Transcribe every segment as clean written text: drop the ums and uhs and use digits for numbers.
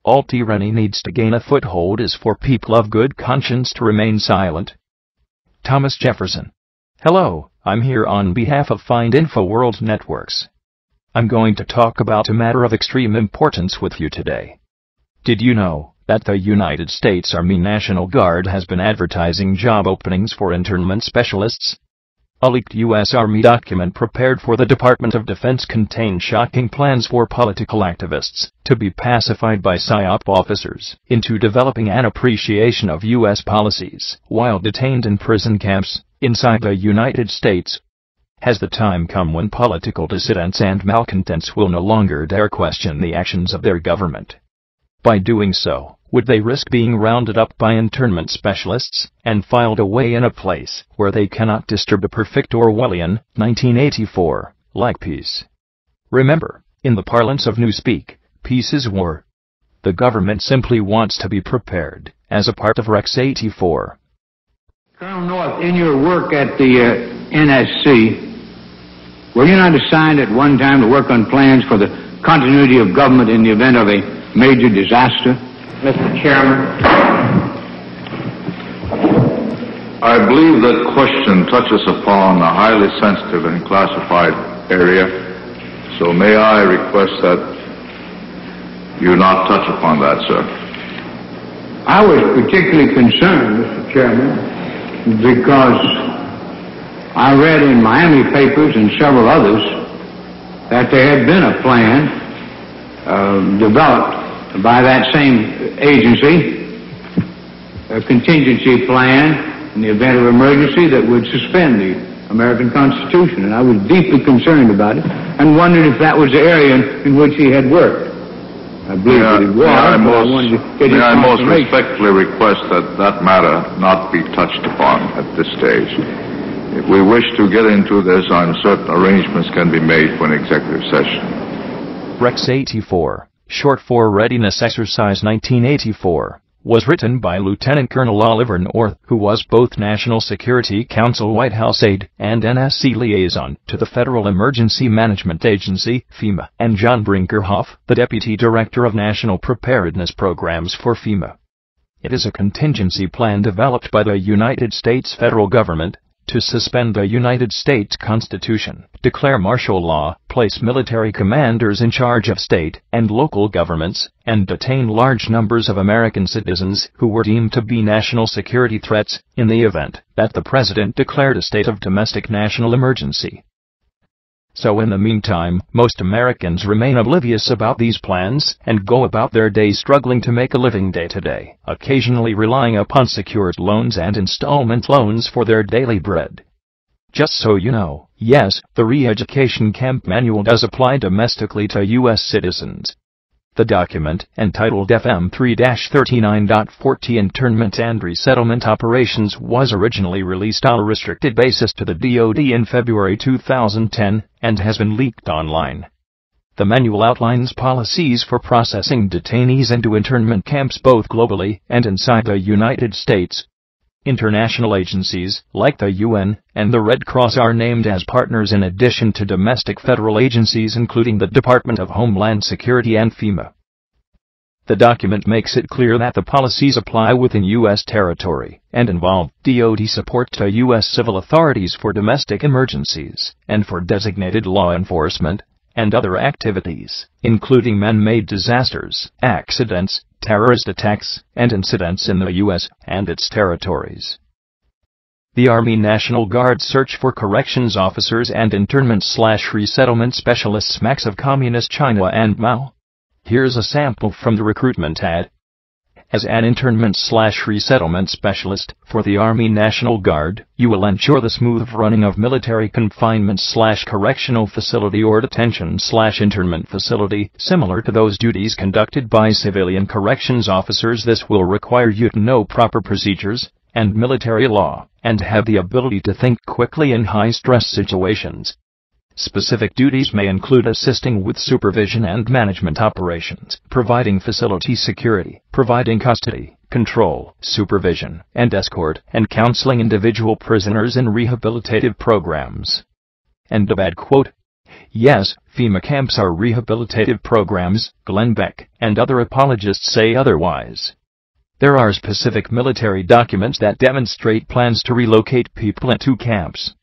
All tyranny needs to gain a foothold is for people of good conscience to remain silent. Thomas Jefferson. Hello, I'm here on behalf of Find Info World Networks. I'm going to talk about a matter of extreme importance with you today. Did you know that the United States Army National Guard has been advertising job openings for internment specialists? A leaked U.S. Army document prepared for the Department of Defense contained shocking plans for political activists to be pacified by PSYOP officers into developing an appreciation of U.S. policies while detained in prison camps inside the United States. Has the time come when political dissidents and malcontents will no longer dare question the actions of their government? By doing so, would they risk being rounded up by internment specialists and filed away in a place where they cannot disturb a perfect Orwellian, 1984, like peace? Remember, in the parlance of Newspeak, peace is war. The government simply wants to be prepared, as a part of Rex 84. Colonel North, in your work at the NSC, were you not assigned at one time to work on plans for the continuity of government in the event of a major disaster? Mr. Chairman. I believe that question touches upon a highly sensitive and classified area, so may I request that you not touch upon that, sir? I was particularly concerned, Mr. Chairman, because I read in Miami papers and several others that there had been a plan developed by that same agency, a contingency plan in the event of emergency that would suspend the American Constitution. And I was deeply concerned about it and wondered if that was the area in which he had worked. I believe that it was, may I most respectfully request that that matter not be touched upon at this stage. If we wish to get into this, I'm certain arrangements can be made for an executive session. Rex 84, short for Readiness Exercise 1984, was written by Lieutenant Colonel Oliver North, who was both National Security Council White House aide and NSC liaison to the Federal Emergency Management Agency, FEMA, and John Brinkerhoff, the Deputy Director of National Preparedness Programs for FEMA. It is a contingency plan developed by the United States federal government to suspend the United States Constitution, declare martial law, place military commanders in charge of state and local governments, and detain large numbers of American citizens who were deemed to be national security threats in the event that the president declared a state of domestic national emergency. So in the meantime, most Americans remain oblivious about these plans and go about their days struggling to make a living day to day, occasionally relying upon secured loans and installment loans for their daily bread. Just so you know, yes, the re-education camp manual does apply domestically to U.S. citizens. The document, entitled FM 3-39.40 Internment and Resettlement Operations, was originally released on a restricted basis to the DoD in February 2010 and has been leaked online. The manual outlines policies for processing detainees into internment camps both globally and inside the United States. International agencies, like the UN and the Red Cross, are named as partners in addition to domestic federal agencies including the Department of Homeland Security and FEMA. The document makes it clear that the policies apply within U.S. territory and involve DoD support to U.S. civil authorities for domestic emergencies and for designated law enforcement and other activities, including man-made disasters, accidents, terrorist attacks, and incidents in the U.S. and its territories. The Army National Guard search for corrections officers and internment/resettlement specialists smacks of Communist China and Mao. Here's a sample from the Recruitment ad. As an internment/resettlement specialist for the Army National Guard, you will ensure the smooth running of military confinement/correctional facility or detention/internment facility, similar to those duties conducted by civilian corrections officers. This will require you to know proper procedures and military law, and have the ability to think quickly in high-stress situations. Specific duties may include assisting with supervision and management operations, providing facility security, providing custody, control, supervision, and escort, and counseling individual prisoners in rehabilitative programs. End of ad quote. Yes, FEMA camps are rehabilitative programs, Glenn Beck and other apologists say otherwise. There are specific military documents that demonstrate plans to relocate people into camps.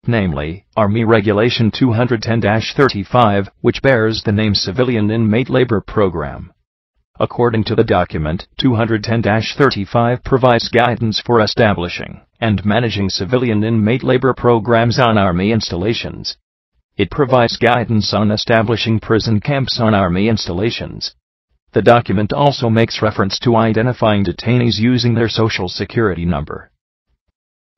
Namely, Army Regulation 210-35, which bears the name Civilian Inmate Labor Program. According to the document, 210-35 provides guidance for establishing and managing civilian inmate labor programs on Army installations. It provides guidance on establishing prison camps on Army installations. The document also makes reference to identifying detainees using their Social Security number.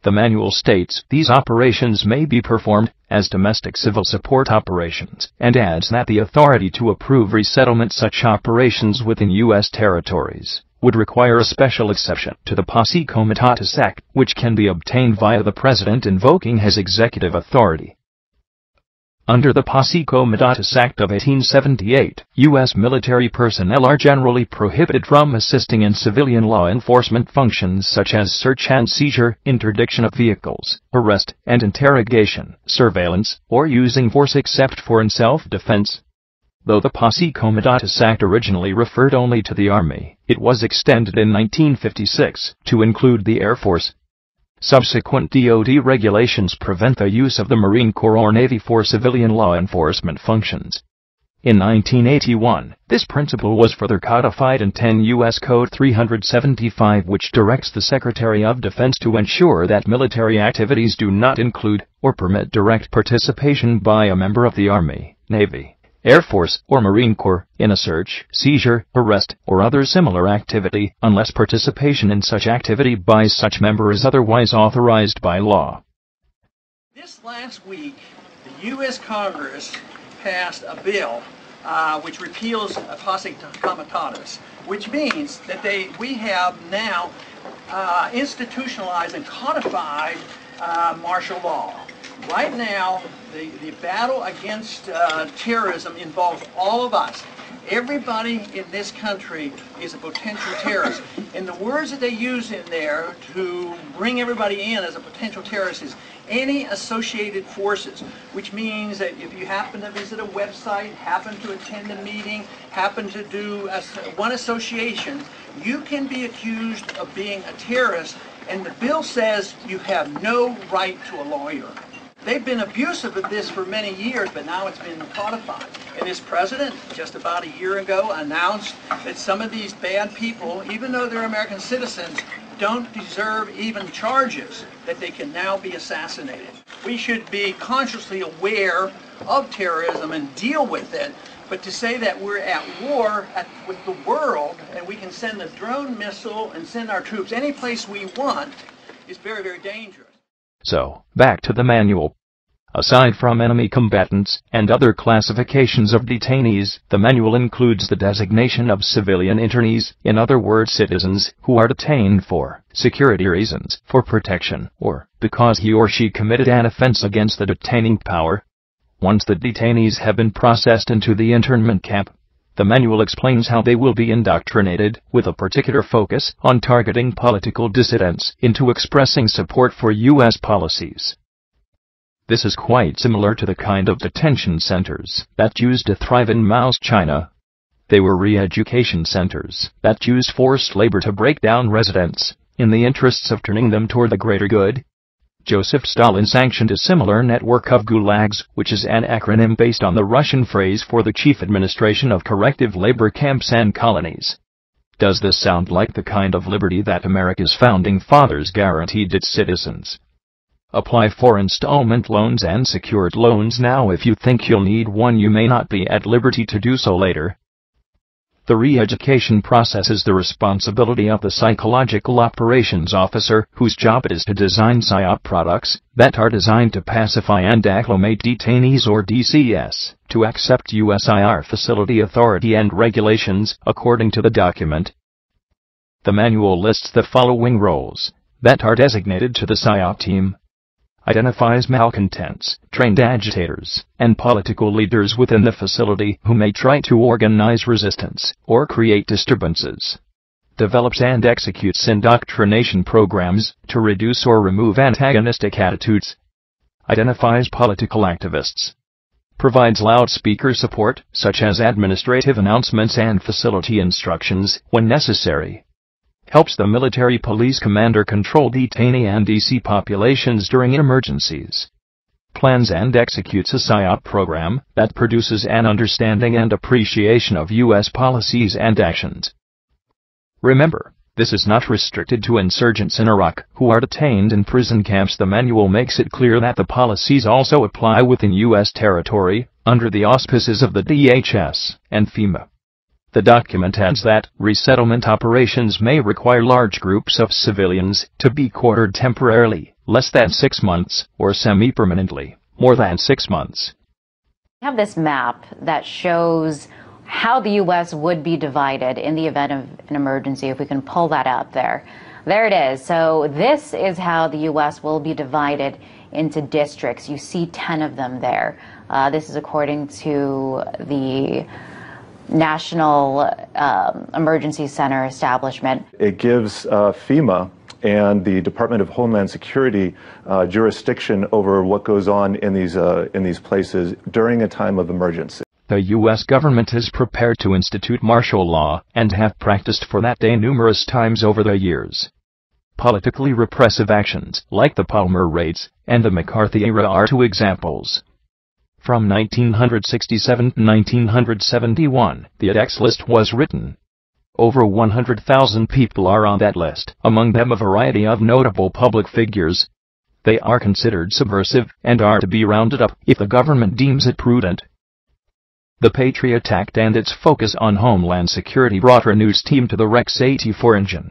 The manual states these operations may be performed as domestic civil support operations, and adds that the authority to approve resettlement such operations within U.S. territories would require a special exception to the Posse Comitatus Act, which can be obtained via the President invoking his executive authority. Under the Posse Comitatus Act of 1878, U.S. military personnel are generally prohibited from assisting in civilian law enforcement functions such as search and seizure, interdiction of vehicles, arrest and interrogation, surveillance, or using force except for in self-defense. Though the Posse Comitatus Act originally referred only to the Army, it was extended in 1956 to include the Air Force. Subsequent DoD regulations prevent the use of the Marine Corps or Navy for civilian law enforcement functions. In 1981, this principle was further codified in 10 U.S. Code 375, which directs the Secretary of Defense to ensure that military activities do not include or permit direct participation by a member of the Army, Navy, Air Force, or Marine Corps in a search, seizure, arrest, or other similar activity, unless participation in such activity by such member is otherwise authorized by law. This last week, the U.S. Congress passed a bill which repeals Posse Comitatus, which means that we have now institutionalized and codified martial law. Right now, the battle against terrorism involves all of us. Everybody in this country is a potential terrorist. And the words that they use in there to bring everybody in as a potential terrorist is any associated forces, which means that if you happen to visit a website, happen to attend a meeting, happen to do one association, you can be accused of being a terrorist, and the bill says you have no right to a lawyer. They've been abusive of this for many years, but now it's been codified. And this president, just about a year ago, announced that some of these bad people, even though they're American citizens, don't deserve even charges, that they can now be assassinated. We should be consciously aware of terrorism and deal with it, but to say that we're at war with the world and we can send a drone missile and send our troops any place we want is very, very dangerous. So, back to the manual. Aside from enemy combatants and other classifications of detainees, the manual includes the designation of civilian internees, in other words citizens, who are detained for security reasons, for protection, or because he or she committed an offense against the detaining power. Once the detainees have been processed into the internment camp, the manual explains how they will be indoctrinated, with a particular focus on targeting political dissidents into expressing support for U.S. policies. This is quite similar to the kind of detention centers that used to thrive in Mao's China. They were re-education centers that used forced labor to break down residents, in the interests of turning them toward the greater good. Joseph Stalin sanctioned a similar network of gulags, which is an acronym based on the Russian phrase for the chief administration of corrective labor camps and colonies. Does this sound like the kind of liberty that America's founding fathers guaranteed its citizens? Apply for installment loans and secured loans now if you think you'll need one. You may not be at liberty to do so later. The re-education process is the responsibility of the Psychological Operations Officer, whose job it is to design PSYOP products that are designed to pacify and acclimate detainees or DCS to accept USIR facility authority and regulations, according to the document. The manual lists the following roles that are designated to the PSYOP team. Identifies malcontents, trained agitators, and political leaders within the facility who may try to organize resistance or create disturbances. Develops and executes indoctrination programs to reduce or remove antagonistic attitudes. Identifies political activists. provides loudspeaker support, such as administrative announcements and facility instructions, when necessary. Helps the military police commander control detainee and DC populations during emergencies. Plans and executes a PSYOP program that produces an understanding and appreciation of U.S. policies and actions. Remember, this is not restricted to insurgents in Iraq who are detained in prison camps. The manual makes it clear that the policies also apply within U.S. territory, under the auspices of the DHS and FEMA. The document adds that resettlement operations may require large groups of civilians to be quartered temporarily, less than 6 months, or semi-permanently, more than 6 months. We have this map that shows how the U.S. would be divided in the event of an emergency, if we can pull that up there. There it is. So this is how the U.S. will be divided into districts. You see 10 of them there. This is according to the National Emergency Center establishment. It gives FEMA and the Department of Homeland Security jurisdiction over what goes on in these places during a time of emergency. The U.S. government is prepared to institute martial law and have practiced for that day numerous times over the years. Politically repressive actions, like the Palmer raids and the McCarthy era, are two examples. From 1967 to 1971, the index list was written. Over 100,000 people are on that list, among them a variety of notable public figures. They are considered subversive and are to be rounded up if the government deems it prudent. The Patriot Act and its focus on Homeland Security brought a news team to the Rex 84 engine.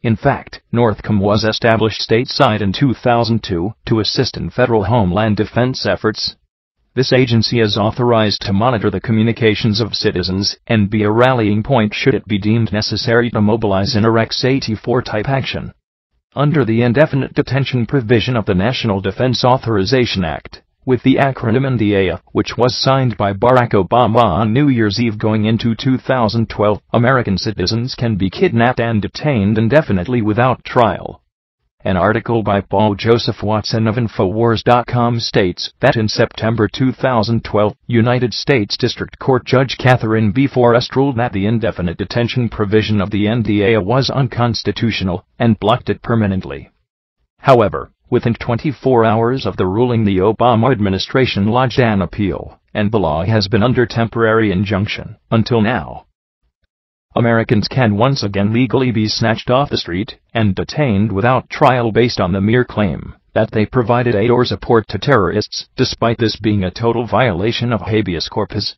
In fact, NORTHCOM was established stateside in 2002 to assist in federal homeland defense efforts. This agency is authorized to monitor the communications of citizens and be a rallying point should it be deemed necessary to mobilize in a Rex 84 type action. Under the indefinite detention provision of the National Defense Authorization Act, with the acronym NDAA, which was signed by Barack Obama on New Year's Eve going into 2012, American citizens can be kidnapped and detained indefinitely without trial. An article by Paul Joseph Watson of Infowars.com states that in September 2012, United States District Court Judge Catherine B. Forrest ruled that the indefinite detention provision of the NDAA was unconstitutional and blocked it permanently. However, within 24 hours of the ruling, the Obama administration lodged an appeal, and the law has been under temporary injunction until now. Americans can once again legally be snatched off the street and detained without trial based on the mere claim that they provided aid or support to terrorists, despite this being a total violation of habeas corpus.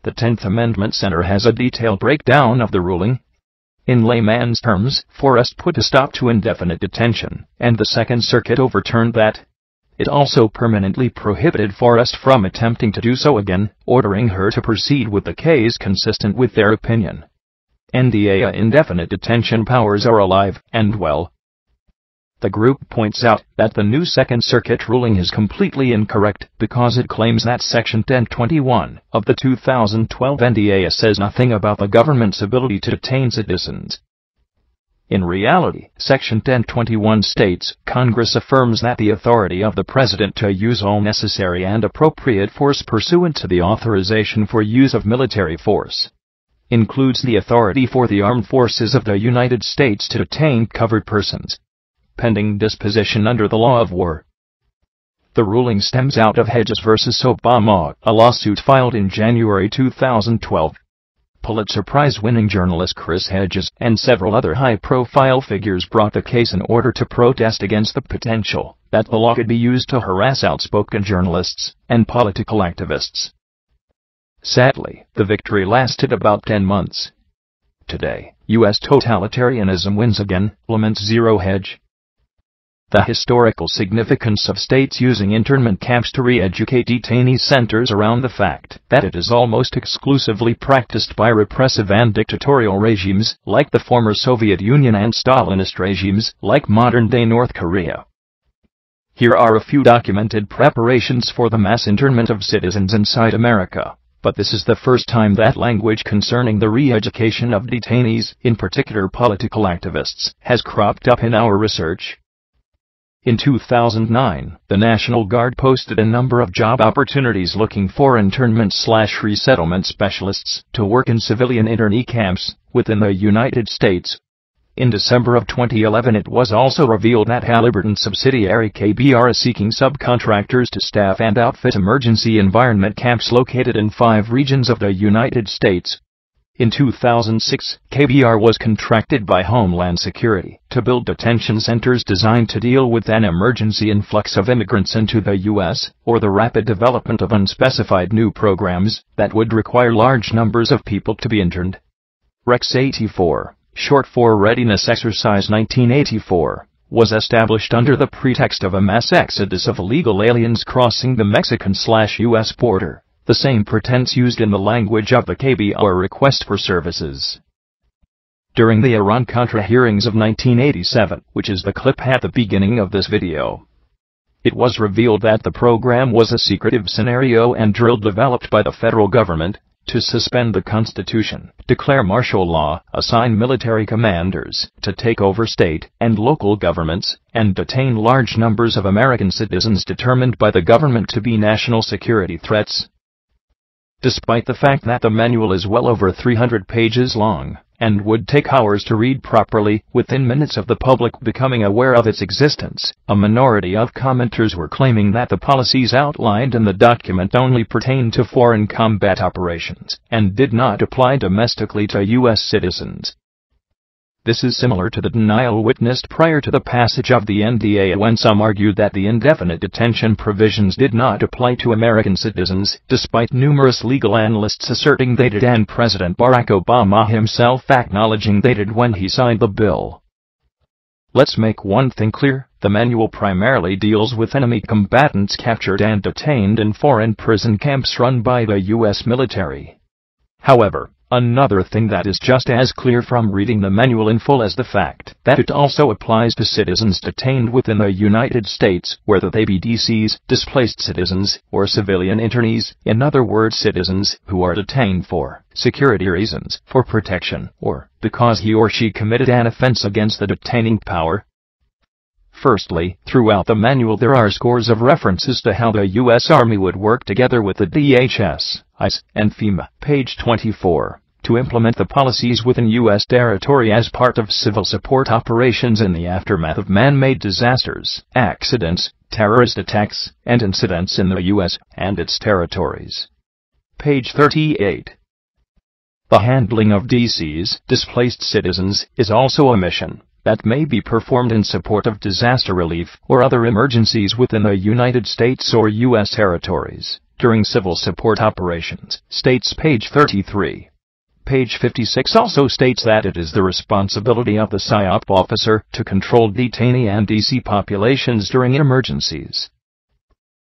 The 10th Amendment Center has a detailed breakdown of the ruling. In layman's terms, Forrest put a stop to indefinite detention, and the Second Circuit overturned that. It also permanently prohibited Forrest from attempting to do so again, ordering her to proceed with the case consistent with their opinion. NDAA indefinite detention powers are alive and well. The group points out that the new Second Circuit ruling is completely incorrect because it claims that Section 1021 of the 2012 NDAA says nothing about the government's ability to detain citizens. In reality, Section 1021 states, Congress affirms that the authority of the President to use all necessary and appropriate force pursuant to the authorization for use of military force includes the authority for the armed forces of the United States to detain covered persons, pending disposition under the law of war. The ruling stems out of Hedges v. Obama, a lawsuit filed in January 2012. Pulitzer Prize-winning journalist Chris Hedges and several other high-profile figures brought the case in order to protest against the potential that the law could be used to harass outspoken journalists and political activists. Sadly, the victory lasted about 10 months. Today, U.S. totalitarianism wins again, laments Zero Hedge. The historical significance of states using internment camps to re-educate detainees centers around the fact that it is almost exclusively practiced by repressive and dictatorial regimes like the former Soviet Union and Stalinist regimes like modern-day North Korea. Here are a few documented preparations for the mass internment of citizens inside America, but this is the first time that language concerning the re-education of detainees, in particular political activists, has cropped up in our research. In 2009, the National Guard posted a number of job opportunities looking for internment/resettlement specialists to work in civilian internee camps within the United States. In December of 2011, it was also revealed that Halliburton subsidiary KBR is seeking subcontractors to staff and outfit emergency environment camps located in 5 regions of the United States. In 2006, KBR was contracted by Homeland Security to build detention centers designed to deal with an emergency influx of immigrants into the U.S., or the rapid development of unspecified new programs that would require large numbers of people to be interned. Rex 84, short for Readiness Exercise 1984, was established under the pretext of a mass exodus of illegal aliens crossing the Mexican/U.S. border. The same pretense used in the language of the KBR request for services. During the Iran-Contra hearings of 1987, which is the clip at the beginning of this video, it was revealed that the program was a secretive scenario and drill developed by the federal government to suspend the Constitution, declare martial law, assign military commanders to take over state and local governments, and detain large numbers of American citizens determined by the government to be national security threats. Despite the fact that the manual is well over 300 pages long, and would take hours to read properly, within minutes of the public becoming aware of its existence, a minority of commenters were claiming that the policies outlined in the document only pertained to foreign combat operations, and did not apply domestically to U.S. citizens. This is similar to the denial witnessed prior to the passage of the NDA when some argued that the indefinite detention provisions did not apply to American citizens, despite numerous legal analysts asserting they did and President Barack Obama himself acknowledging they did when he signed the bill. Let's make one thing clear, the manual primarily deals with enemy combatants captured and detained in foreign prison camps run by the U.S. military. However, another thing that is just as clear from reading the manual in full as the fact that it also applies to citizens detained within the United States, whether they be DCs, displaced citizens, or civilian internees, in other words citizens who are detained for security reasons, for protection, or because he or she committed an offense against the detaining power. Firstly, throughout the manual there are scores of references to how the U.S. Army would work together with the DHS, ICE, and FEMA, page 24, to implement the policies within U.S. territory as part of civil support operations in the aftermath of man-made disasters, accidents, terrorist attacks, and incidents in the U.S. and its territories. Page 38. The handling of DCs, displaced citizens, is also a mission that may be performed in support of disaster relief or other emergencies within the United States or U.S. territories during civil support operations, states page 33. Page 56 also states that it is the responsibility of the PSYOP officer to control detainee and DC populations during emergencies.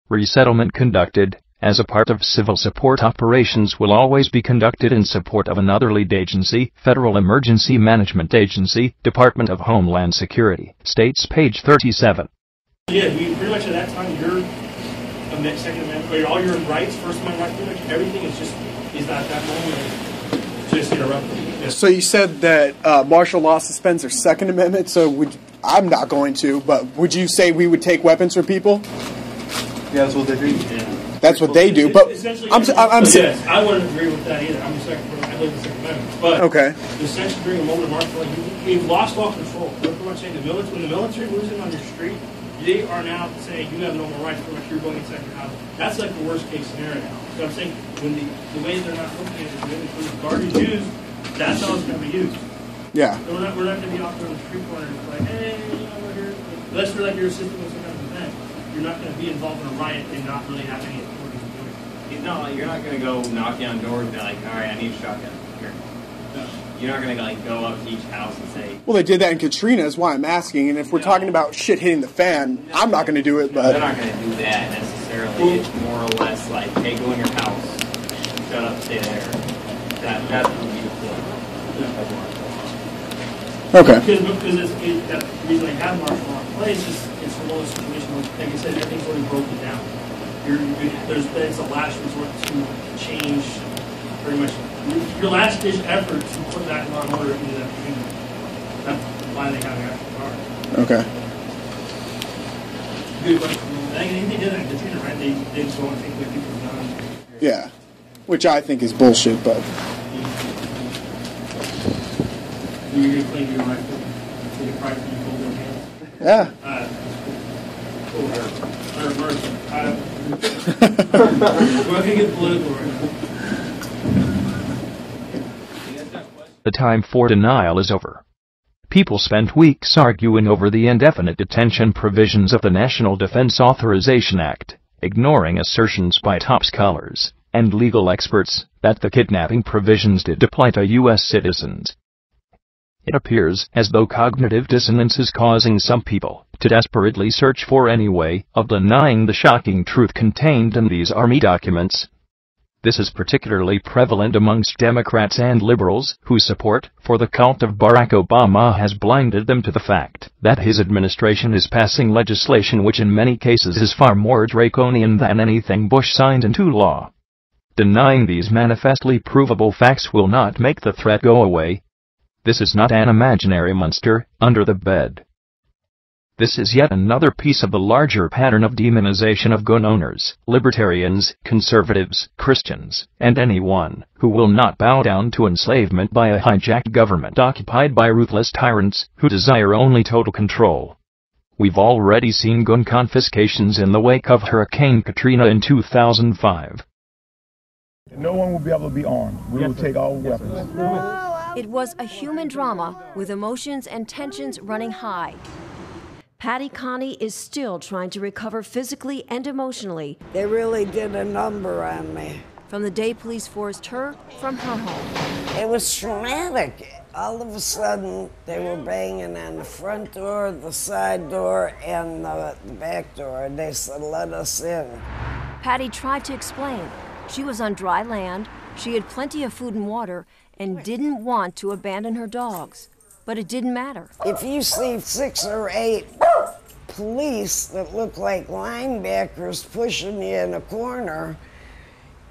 Resettlement conducted as a part of civil support operations will always be conducted in support of another lead agency, Federal Emergency Management Agency, Department of Homeland Security, states page 37. Yeah, we pretty much at that time, your Second Amendment, all your rights, First Amendment rights, pretty much everything is at that moment just interrupted. Yeah. So you said that martial law suspends their Second Amendment, so I'm not going to, but would you say we would take weapons from people? Yeah, that's what they do. Yeah. That's what they do, but I'm saying... Yes, I wouldn't agree with that either. I believe the Second Amendment. But okay. The section during a moment of martial law, we've lost all control. We're pretty much saying when the military moves in on your street, they are now saying you have no more rights, pretty much you're going inside your house. That's like the worst case scenario. So I'm saying when the way they're not looking at it, when the guard is used, that's how it's going to be used. Yeah. So we're not going to be out there on the street corner like, hey, we're here. Unless you're like your assistant with some kind of event, you're not going to be involved in a riot and not really have any authority to do it. No, you're not going to go knocking on doors and be like, all right, I need a shotgun. Here. No. You're not going to go up to each house and say... Well, they did that in Katrina, is why I'm asking. And if we're talking about shit hitting the fan, I'm not going to do it, but... They're not going to do that necessarily. It's more or less like, hey, go in your house. Shut up, stay there. That would be the point. Okay. Because that reason they have martial law in place is it's one of those situations where, like I said, everything's already broken down. It's a last resort to change pretty much your last ditch effort to put that law and order into that community. That's why they have an actual guard. Okay. good question. I think they did that in Katrina, right? They just don't think that people's done. Yeah, which I think is bullshit, but. You're going to claim your right to the price when you hold their hands? Yeah. We're going to get political right. The time for denial is over. People spent weeks arguing over the indefinite detention provisions of the National Defense Authorization Act, ignoring assertions by top scholars and legal experts that the kidnapping provisions did apply to U.S. citizens. It appears as though cognitive dissonance is causing some people to desperately search for any way of denying the shocking truth contained in these Army documents. This is particularly prevalent amongst Democrats and liberals whose support for the cult of Barack Obama has blinded them to the fact that his administration is passing legislation which in many cases is far more draconian than anything Bush signed into law. Denying these manifestly provable facts will not make the threat go away. This is not an imaginary monster under the bed. This is yet another piece of the larger pattern of demonization of gun owners, libertarians, conservatives, Christians, and anyone who will not bow down to enslavement by a hijacked government occupied by ruthless tyrants who desire only total control. We've already seen gun confiscations in the wake of Hurricane Katrina in 2005. No one will be able to be armed. We will take all weapons. It was a human drama with emotions and tensions running high. Patty Connie is still trying to recover physically and emotionally. They really did a number on me. From the day police forced her from her home. It was traumatic. All of a sudden, they were banging on the front door, the side door, and the back door. They said, "Let us in." Patty tried to explain. She was on dry land, she had plenty of food and water, and didn't want to abandon her dogs. But it didn't matter. If you see 6 or 8 police that look like linebackers pushing you in a corner,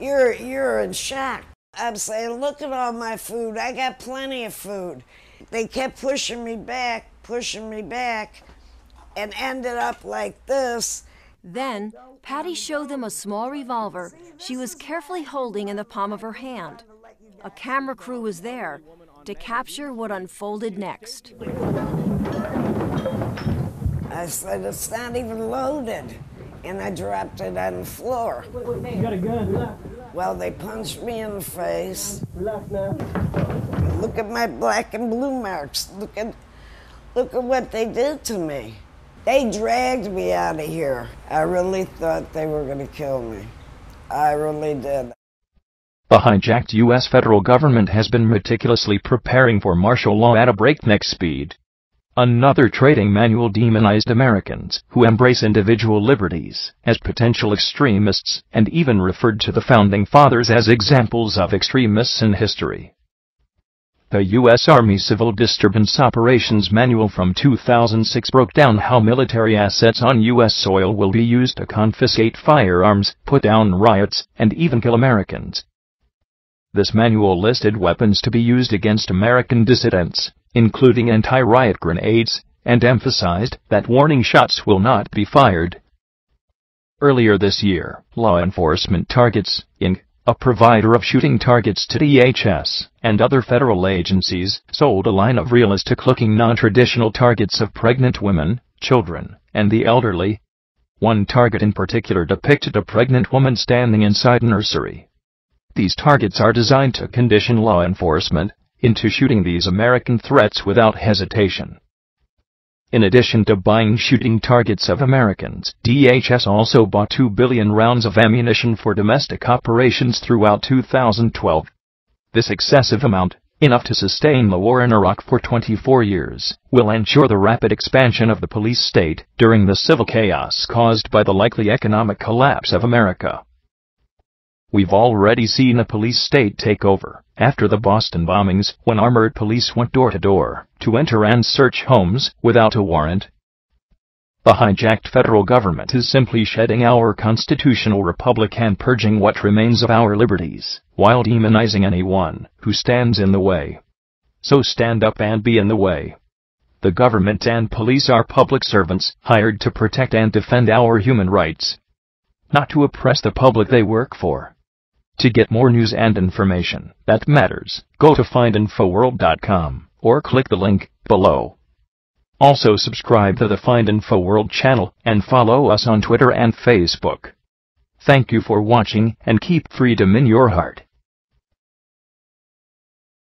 you're in shock. I'm saying, look at all my food. I got plenty of food. They kept pushing me back, and ended up like this. Then, Patty showed them a small revolver she was carefully holding in the palm of her hand. A camera crew was there to capture what unfolded next. I said, "It's not even loaded." And I dropped it on the floor. You got a gun. Well, they punched me in the face. Look at my black and blue marks. Look at what they did to me. They dragged me out of here. I really thought they were going to kill me. I really did. The hijacked U.S. federal government has been meticulously preparing for martial law at a breakneck speed. Another trading manual demonized Americans who embrace individual liberties as potential extremists and even referred to the Founding Fathers as examples of extremists in history. The U.S. Army Civil Disturbance Operations Manual from 2006 broke down how military assets on U.S. soil will be used to confiscate firearms, put down riots, and even kill Americans. This manual listed weapons to be used against American dissidents, including anti-riot grenades, and emphasized that warning shots will not be fired. Earlier this year, Law Enforcement Targets, Inc., a provider of shooting targets to DHS and other federal agencies, sold a line of realistic-looking non-traditional targets of pregnant women, children, and the elderly. One target in particular depicted a pregnant woman standing inside a nursery. These targets are designed to condition law enforcement into shooting these American threats without hesitation. In addition to buying shooting targets of Americans, DHS also bought 2 billion rounds of ammunition for domestic operations throughout 2012. This excessive amount, enough to sustain the war in Iraq for 24 years, will ensure the rapid expansion of the police state during the civil chaos caused by the likely economic collapse of America. We've already seen a police state take over after the Boston bombings, when armored police went door to door to enter and search homes without a warrant. The hijacked federal government is simply shedding our constitutional republic and purging what remains of our liberties, while demonizing anyone who stands in the way. So stand up and be in the way. The government and police are public servants hired to protect and defend our human rights, not to oppress the public they work for. To get more news and information that matters, go to findinfoworld.com or click the link below. Also subscribe to the Find Info World channel and follow us on Twitter and Facebook. Thank you for watching, and keep freedom in your heart.